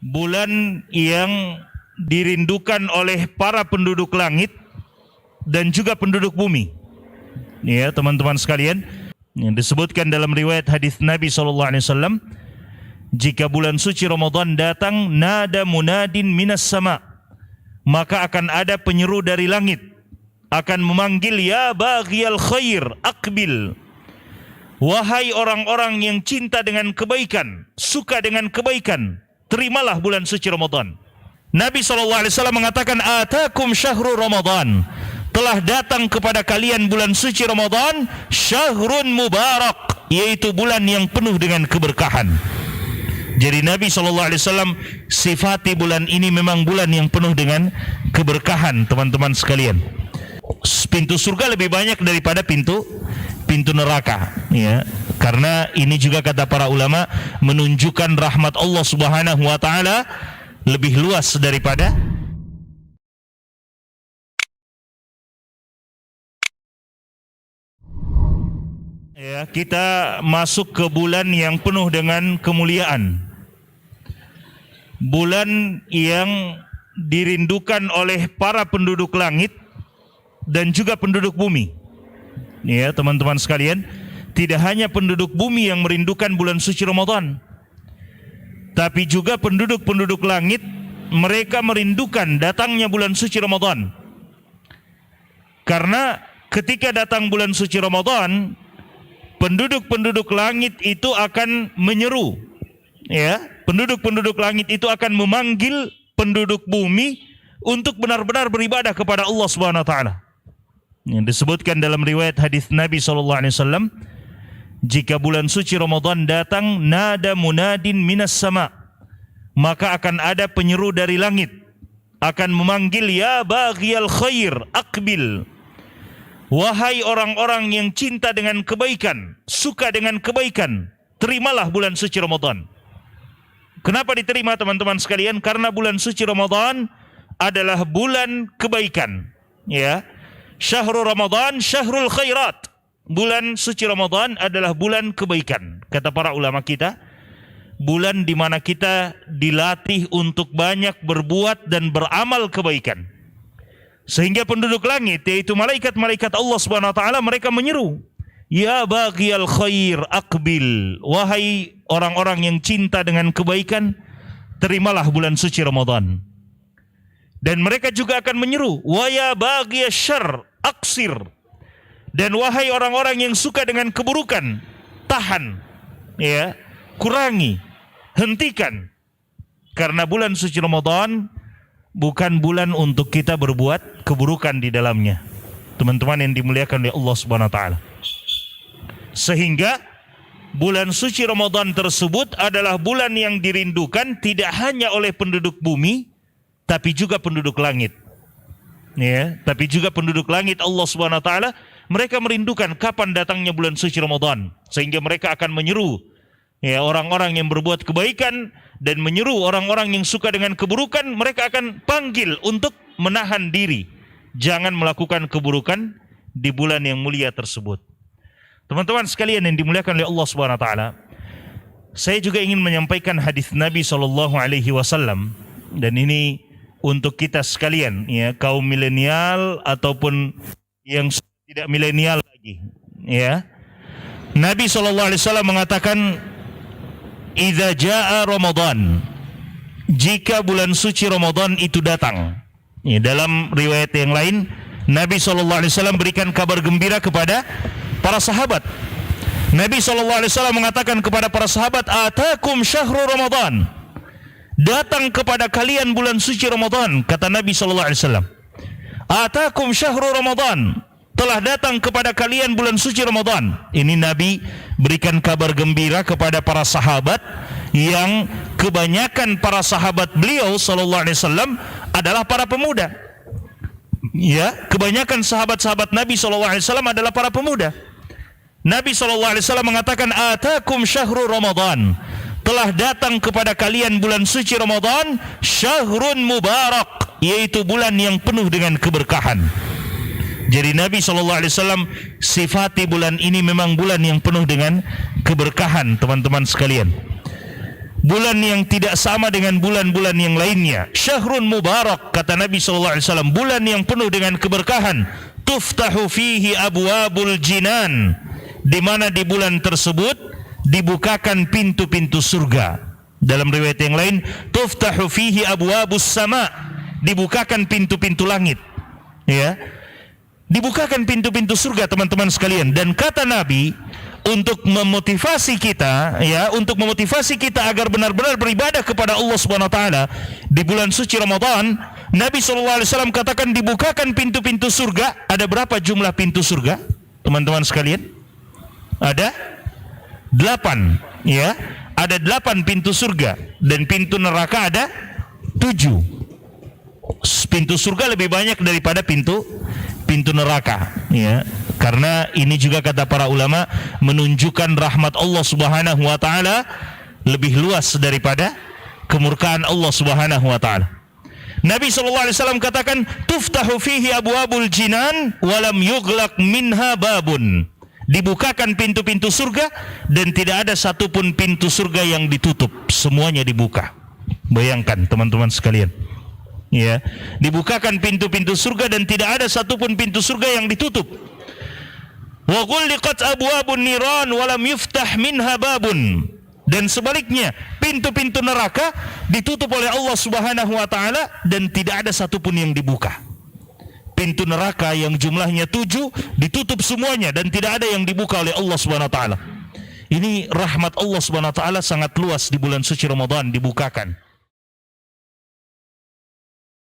bulan yang dirindukan oleh para penduduk langit dan juga penduduk bumi. Ya, teman-teman sekalian, yang disebutkan dalam riwayat hadis Nabi SAW, jika bulan suci Ramadan datang, nada munadin minas sama, maka akan ada penyeru dari langit, akan memanggil, ya baghiyal khair aqbil, wahai orang-orang yang cinta dengan kebaikan, suka dengan kebaikan, terimalah bulan suci Ramadan. Nabi SAW mengatakan, atakum syahrul Ramadan, telah datang kepada kalian bulan suci Ramadan, syahrun mubarak, yaitu bulan yang penuh dengan keberkahan. Jadi Nabi SAW sifati bulan ini memang bulan yang penuh dengan keberkahan, teman-teman sekalian. Pintu surga lebih banyak daripada pintu neraka, ya. Karena ini juga kata para ulama menunjukkan rahmat Allah Subhanahu wa taala lebih luas daripada ya, kita masuk ke bulan yang penuh dengan kemuliaan. Bulan yang dirindukan oleh para penduduk langit dan juga penduduk bumi. Ya, teman-teman sekalian, tidak hanya penduduk bumi yang merindukan bulan suci Ramadan, tapi juga penduduk-penduduk langit, mereka merindukan datangnya bulan suci Ramadan. Karena ketika datang bulan suci Ramadan, penduduk-penduduk langit itu akan menyeru, ya, penduduk-penduduk langit itu akan memanggil penduduk bumi untuk benar-benar beribadah kepada Allah Subhanahu wa taala. Yang disebutkan dalam riwayat hadis Nabi SAW, jika bulan suci Ramadan datang, nada munadin minas sama, maka akan ada penyeru dari langit, akan memanggil, ya baghiyal khair aqbil, wahai orang-orang yang cinta dengan kebaikan, suka dengan kebaikan, terimalah bulan suci Ramadan. Kenapa diterima, teman-teman sekalian? Karena bulan suci Ramadan adalah bulan kebaikan, ya. Syahrul Ramadan syahrul khairat. Bulan suci Ramadan adalah bulan kebaikan. Kata para ulama kita, bulan di mana kita dilatih untuk banyak berbuat dan beramal kebaikan. Sehingga penduduk langit, yaitu malaikat-malaikat Allah Subhanahu wa taala, mereka menyeru, ya baghiyal khair aqbil, wahai orang-orang yang cinta dengan kebaikan, terimalah bulan suci Ramadan. Dan mereka juga akan menyeru, wa ya baghiyasy syarr aqsir, dan wahai orang-orang yang suka dengan keburukan, tahan, ya, kurangi, hentikan. Karena bulan suci Ramadan bukan bulan untuk kita berbuat keburukan di dalamnya, teman-teman yang dimuliakan oleh Allah Subhanahu wa taala. Sehingga bulan suci Ramadan tersebut adalah bulan yang dirindukan tidak hanya oleh penduduk bumi, tapi juga penduduk langit. Ya, tapi juga penduduk langit Allah Subhanahu wa taala, mereka merindukan kapan datangnya bulan suci Ramadan, sehingga mereka akan menyeru, ya, orang-orang yang berbuat kebaikan dan menyeru orang-orang yang suka dengan keburukan, mereka akan panggil untuk menahan diri, jangan melakukan keburukan di bulan yang mulia tersebut. Teman-teman sekalian yang dimuliakan oleh Allah Subhanahu wa taala, saya juga ingin menyampaikan hadis Nabi SAW, dan ini untuk kita sekalian, ya, kaum milenial ataupun yang tidak milenial lagi, ya. Nabi SAW mengatakan, idza jaa Ramadan, jika bulan suci Ramadan itu datang. Ya, dalam riwayat yang lain, Nabi SAW berikan kabar gembira kepada para sahabat. Nabi SAW mengatakan kepada para sahabat, atakum syahrul Ramadan, datang kepada kalian bulan suci Ramadan. Kata Nabi SAW, atakum syahrul Ramadan, telah datang kepada kalian bulan suci Ramadan. Ini Nabi berikan kabar gembira kepada para sahabat, yang kebanyakan para sahabat beliau SAW adalah para pemuda. Ya, kebanyakan sahabat-sahabat Nabi SAW adalah para pemuda. Nabi SAW mengatakan, atakum syahrul Ramadan, telah datang kepada kalian bulan suci Ramadan, syahrun mubarak, yaitu bulan yang penuh dengan keberkahan. Jadi Nabi SAW sifati bulan ini memang bulan yang penuh dengan keberkahan, teman-teman sekalian. bulan yang tidak sama dengan bulan-bulan yang lainnya. Syahrun mubarak, kata Nabi SAW, bulan yang penuh dengan keberkahan. Tuftahu fihi abwabul jinan, di mana di bulan tersebut dibukakan pintu-pintu surga. Dalam riwayat yang lain, tuftahu fihi abwabus sama, dibukakan pintu-pintu langit. Ya, dibukakan pintu-pintu surga, teman-teman sekalian. Dan kata Nabi, untuk memotivasi kita, ya, untuk memotivasi kita agar benar-benar beribadah kepada Allah Subhanahu wa taala di bulan suci Ramadan, Nabi SAW katakan dibukakan pintu-pintu surga. Ada berapa jumlah pintu surga, teman-teman sekalian? Ada 8, ya. Ada 8 pintu surga, dan pintu neraka ada 7. Pintu surga lebih banyak daripada pintu neraka, ya. Karena ini juga kata para ulama menunjukkan rahmat Allah Subhanahu wa taala lebih luas daripada kemurkaan Allah Subhanahu wa taala. Nabi SAW katakan, tuftahu fihi abwabul jinan walam yughlaq minha babun. Dibukakan pintu-pintu surga dan tidak ada satupun pintu surga yang ditutup, semuanya dibuka. Bayangkan teman-teman sekalian, ya, dibukakan pintu-pintu surga dan tidak ada satupun pintu surga yang ditutup. Wa ghulliqat abwabun niran wa lam yuftah minha babun. Dan sebaliknya, pintu-pintu neraka ditutup oleh Allah Subhanahu wa taala dan tidak ada satupun yang dibuka. Pintu neraka yang jumlahnya 7 ditutup semuanya dan tidak ada yang dibuka oleh Allah Subhanahu wa taala. Ini rahmat Allah Subhanahu wa taala sangat luas di bulan suci Ramadan dibukakan.